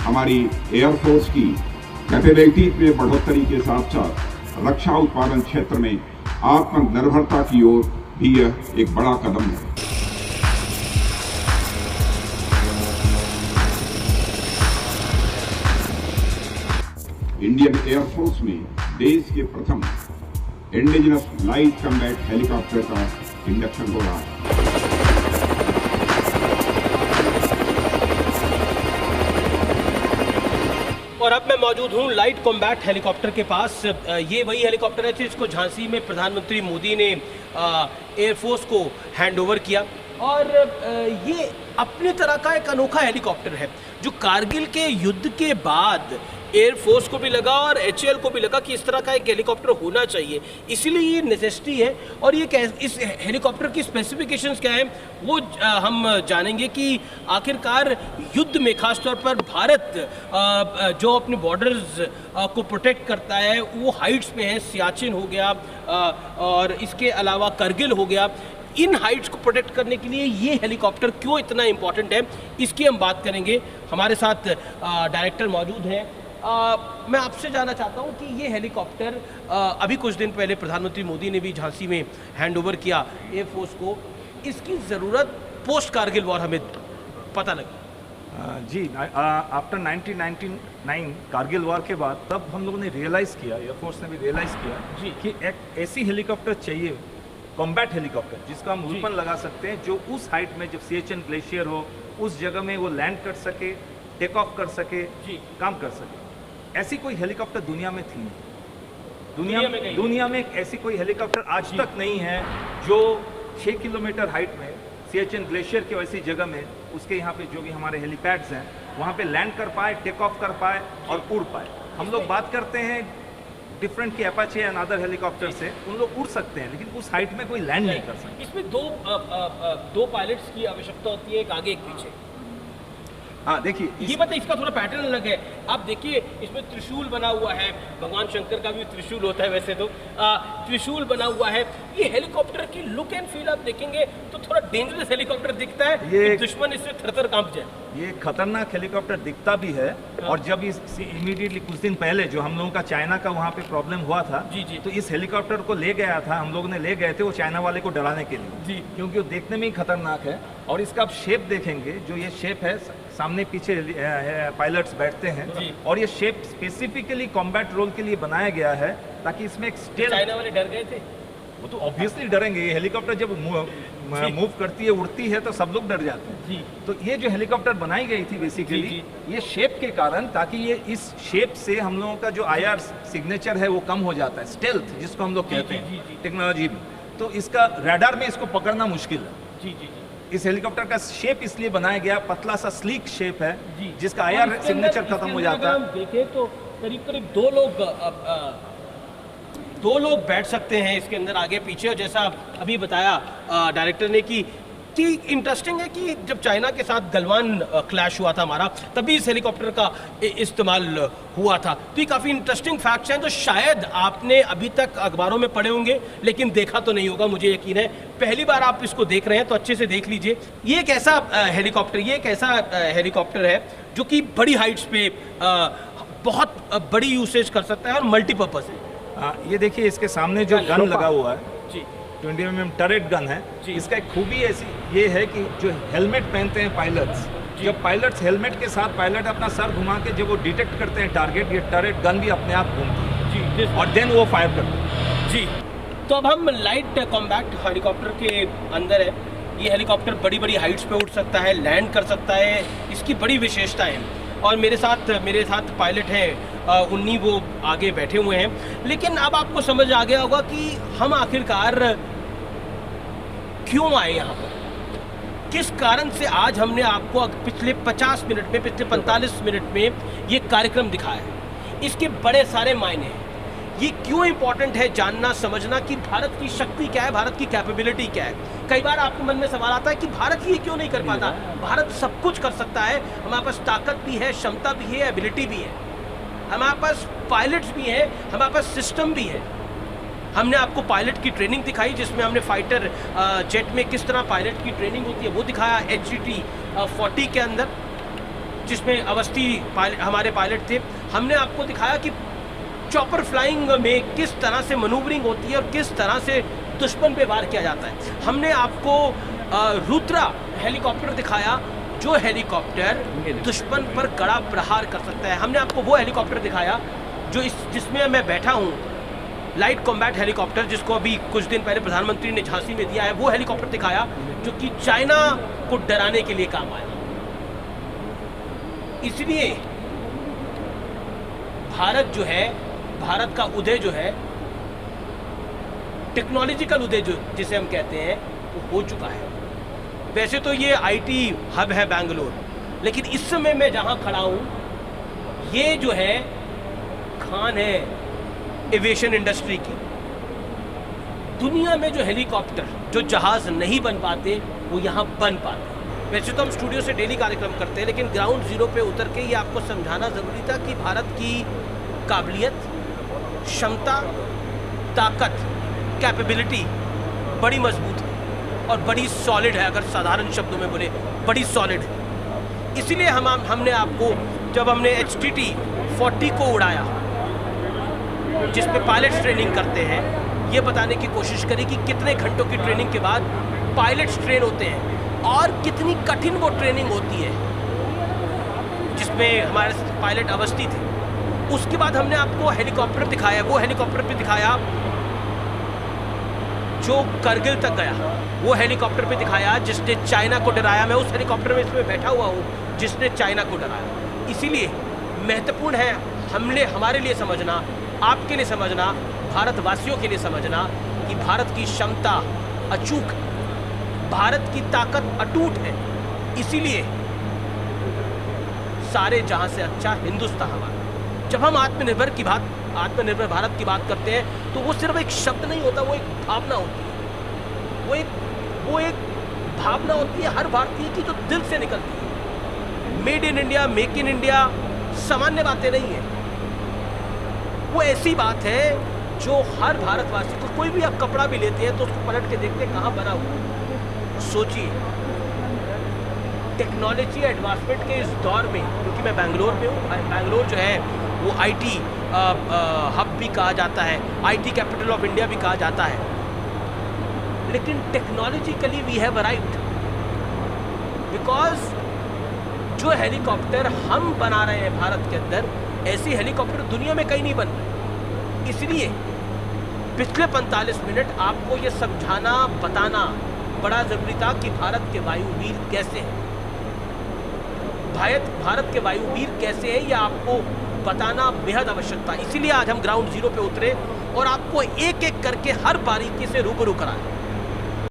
हमारी एयरफोर्स की कैपेबिलिटीज में बढ़ोतरी के साथ साथ रक्षा उत्पादन क्षेत्र में आत्मनिर्भरता की ओर भी यह एक बड़ा कदम है। इंडियन एयरफोर्स में देश के प्रथम इंडिजिनस लाइट कम्बैट हेलीकॉप्टर का इंडक्शन हो रहा है। और अब मैं मौजूद हूँ लाइट कॉम्बैट हेलीकॉप्टर के पास। ये वही हेलीकॉप्टर है जिसको झांसी में प्रधानमंत्री मोदी ने एयरफोर्स को हैंडओवर किया और ये अपनी तरह का एक अनोखा हेलीकॉप्टर है जो कारगिल के युद्ध के बाद एयरफोर्स को भी लगा और HAL को भी लगा कि इस तरह का एक हेलीकॉप्टर होना चाहिए, इसीलिए ये नेसेसिटी है। और ये इस हेलीकॉप्टर की स्पेसिफिकेशंस क्या है वो हम जानेंगे कि आखिरकार युद्ध में खासतौर पर भारत जो अपने बॉर्डर्स को प्रोटेक्ट करता है वो हाइट्स में है, सियाचिन हो गया और इसके अलावा करगिल हो गया। इन हाइट्स को प्रोटेक्ट करने के लिए ये हेलीकॉप्टर क्यों इतना इम्पॉर्टेंट है इसकी हम बात करेंगे। हमारे साथ डायरेक्टर मौजूद हैं। मैं आपसे जानना चाहता हूँ कि ये हेलीकॉप्टर अभी कुछ दिन पहले प्रधानमंत्री मोदी ने भी झांसी में हैंडओवर किया एयरफोर्स को, इसकी ज़रूरत पोस्ट कारगिल वॉर हमें पता लगी। जी, आफ्टर 1999 कारगिल वॉर के बाद तब हम लोगों ने रियलाइज़ किया, एयरफोर्स ने भी रियलाइज़ किया जी कि एक ऐसी हेलीकॉप्टर चाहिए, कॉम्बैट हेलीकॉप्टर जिसका हम उड़पन लगा सकते हैं, जो उस हाइट में जब सियाचिन ग्लेशियर हो उस जगह में वो लैंड कर सके, टेक ऑफ कर सके जी, काम कर सके। ऐसी कोई हेलीकॉप्टर दुनिया में थी नहीं, दुनिया में ऐसी कोई हेलीकॉप्टर आज तक नहीं है जो 6 किलोमीटर हाइट में सियाचिन ग्लेशियर की वैसी जगह में उसके यहाँ पे जो भी हमारे हेलीपैड्स हैं वहाँ पे लैंड कर पाए, टेक ऑफ कर पाए और उड़ पाए। हम लोग बात करते हैं डिफरेंट की अपाचे एंड अदर हेलीकॉप्टर से, उन लोग उड़ सकते हैं लेकिन उस हाइट में कोई लैंड नहीं कर सकते। इसमें दो पायलट्स की आवश्यकता होती है, एक आगे एक पीछे। हाँ देखिए, ये मतलब इसका थोड़ा पैटर्न अलग है। आप देखिए इसमें त्रिशूल बना हुआ है, भगवान शंकर का भी त्रिशूल होता है वैसे तो, त्रिशूल बना हुआ है। ये हेलीकॉप्टर की लुक एंड फील आप देखेंगे तो थोड़ा डेंजरस हेलीकॉप्टर दिखता है, ये दुश्मन इससे थरथर कांप जाए। ये खतरनाक हेलीकॉप्टर दिखता भी है और जब इस इमीडिएटली कुछ दिन पहले जो हम लोगों का चाइना का वहाँ पे प्रॉब्लम हुआ था जी, तो इस हेलीकॉप्टर को ले गया था, हम लोग ने ले गए थे वो चाइना वाले को डराने के लिए जी, क्योंकि वो देखने में ही खतरनाक है। और इसका आप शेप देखेंगे, जो ये शेप है, सामने पीछे पायलट्स बैठते हैं और ये शेप स्पेसिफिकली कॉम्बैट रोल के लिए बनाया गया है ताकि इसमें एक स्टेल। चाइना वाले डर गए थे? वो तो ऑब्वियसली डरेंगे, ये हेलीकॉप्टर जब मूव करती है, उड़ती है तो सब लोग डर जाते हैं जी। तो ये जो हेलीकॉप्टर बनाई गई थी बेसिकली ये शेप के कारण, ताकि ये इस शेप से हम लोगों का जो IR सिग्नेचर है वो कम हो जाता है, स्टेल्थ जिसको हम लोग कहते हैं टेक्नोलॉजी में, तो इसका रडार में इसको पकड़ना मुश्किल है जी जी। इस हेलीकॉप्टर का शेप इसलिए बनाया गया, पतला सा स्लीक शेप है जिसका IR सिग्नेचर खत्म हो जाता है। देखें तो करीब करीब दो लोग बैठ सकते हैं इसके अंदर आगे पीछे। और जैसा अभी बताया डायरेक्टर ने कि इंटरेस्टिंग है कि जब चाइना के साथ गलवान क्लैश हुआ था हमारा, तभी इस हेलीकॉप्टर का इस्तेमाल हुआ था। तो ये काफ़ी इंटरेस्टिंग फैक्ट्स हैं जो शायद आपने अभी तक अखबारों में पढ़े होंगे लेकिन देखा तो नहीं होगा, मुझे यकीन है। पहली बार आप इसको देख रहे हैं तो अच्छे से देख लीजिए। ये एक ऐसा हेलीकॉप्टर है जो कि बड़ी हाइट्स पे बहुत बड़ी यूसेज कर सकता है और मल्टीपर्पज़ है। ये देखिए इसके सामने जो गन लगा हुआ है जी, 20 mm टरेट गन है। इसका एक खूबी ऐसी ये है कि जो हेलमेट पहनते हैं पायलट्स, जब पायलट्स हेलमेट के साथ पायलट अपना सर घुमा के जब वो डिटेक्ट करते हैं टारगेट, ये टरेट गन भी अपने आप घूमती है जी और देन वो फायर करते हैं जी। तो अब हम लाइट कॉम्बैट हेलीकॉप्टर के अंदर है। ये हेलीकॉप्टर बड़ी बड़ी हाइट्स पे उड़ सकता है, लैंड कर सकता है, इसकी बड़ी विशेषता है। और मेरे साथ पायलट हैं, उन्हीं वो आगे बैठे हुए हैं। लेकिन अब आपको समझ आ गया होगा कि हम आखिरकार क्यों आए यहाँ पर, किस कारण से आज हमने आपको पिछले 50 मिनट में, पिछले 45 मिनट में ये कार्यक्रम दिखाया है। इसके बड़े सारे मायने हैं। ये क्यों इम्पोर्टेंट है जानना, समझना कि भारत की शक्ति क्या है, भारत की कैपेबिलिटी क्या है। कई बार आपके मन में सवाल आता है कि भारत ये क्यों नहीं कर पाता। भारत सब कुछ कर सकता है, हमारे पास ताकत भी है, क्षमता भी है, एबिलिटी भी है, हमारे पास पायलट्स भी हैं, हमारे पास सिस्टम भी है। हमने आपको पायलट की ट्रेनिंग दिखाई जिसमें हमने फाइटर जेट में किस तरह पायलट की ट्रेनिंग होती है वो दिखाया HGT 40 के अंदर। जिसमें अवस्थी हमारे पायलट थे। हमने आपको दिखाया कि चॉपर फ्लाइंग में किस तरह से मनूवरिंग होती है और किस तरह से दुश्मन पे वार किया जाता है। हमने आपको रुद्रा हेलीकॉप्टर दिखाया, जो हेलीकॉप्टर दुश्मन पर कड़ा प्रहार कर सकता है। हमने आपको वो हेलीकॉप्टर दिखाया जिसमें मैं बैठा हूँ, लाइट कॉम्बैट हेलीकॉप्टर, जिसको अभी कुछ दिन पहले प्रधानमंत्री ने झांसी में दिया है। वो हेलीकॉप्टर दिखाया जो कि चाइना को डराने के लिए काम आया। इसलिए भारत जो है, भारत का उदय जो है, टेक्नोलॉजिकल उदय जो जिसे हम कहते हैं, वो हो चुका है। वैसे तो ये आईटी हब है बेंगलोर, लेकिन इस समय मैं जहां खड़ा हूं, ये जो है खान है एविएशन इंडस्ट्री की। दुनिया में जो हेलीकॉप्टर, जो जहाज नहीं बन पाते, वो यहाँ बन पाते। वैसे तो हम स्टूडियो से डेली कार्यक्रम करते हैं, लेकिन ग्राउंड जीरो पे उतर के ये आपको समझाना ज़रूरी था कि भारत की काबिलियत, क्षमता, ताकत, कैपेबिलिटी बड़ी मजबूत है और बड़ी सॉलिड है। अगर साधारण शब्दों में बोले, बड़ी सॉलिड है। इसीलिए हमने आपको, जब हमने HTT 40 को उड़ाया, जिस पे पायलट्स ट्रेनिंग करते हैं, ये बताने की कोशिश करी कि कितने घंटों की ट्रेनिंग के बाद पायलट्स ट्रेन होते हैं और कितनी कठिन वो ट्रेनिंग होती है, जिसमें हमारे पायलट अवस्थी थे। उसके बाद हमने आपको हेलीकॉप्टर दिखाया, वो हेलीकॉप्टर पे दिखाया जो करगिल तक गया, वो हेलीकॉप्टर पे दिखाया जिसने चाइना को डराया। मैं उस हेलीकॉप्टर में इसमें बैठा हुआ हूँ जिसने चाइना को डराया। इसीलिए महत्वपूर्ण है हमारे लिए समझना, आपके लिए समझना, भारतवासियों के लिए समझना कि भारत की क्षमता अचूक, भारत की ताकत अटूट है। इसीलिए सारे जहां से अच्छा हिंदुस्तान हमारा। जब हम आत्मनिर्भर भारत की बात करते हैं, तो वो सिर्फ एक शब्द नहीं होता, वो एक भावना होती है। वो एक भावना होती है हर भारतीय की, जो दिल से निकलती है। Made in India, make in India सामान्य बातें नहीं है। वो ऐसी बात है जो हर भारतवासी को, कोई भी आप कपड़ा भी लेते हैं तो उसको पलट के देखते हैं कहाँ बना हुआ। सोचिए, टेक्नोलॉजी एडवांसमेंट के इस दौर में, क्योंकि मैं बेंगलोर में हूँ, बेंगलोर जो है वो आईटी हब भी कहा जाता है, आईटी कैपिटल ऑफ इंडिया भी कहा जाता है। लेकिन technologically we have arrived, because जो हेलीकॉप्टर हम बना रहे हैं भारत के अंदर, ऐसी हेलीकॉप्टर दुनिया में कहीं नहीं बन रही। इसलिए पिछले 45 मिनट आपको ये समझाना, बताना बड़ा जरूरी था कि भारत के वायुवीर कैसे हैं। भारत के वायुवीर कैसे हैं, यह आपको बताना बेहद आवश्यक था। इसीलिए आज हम ग्राउंड जीरो पे उतरे और आपको एक एक करके हर बारीकी से रूबरू कराएं।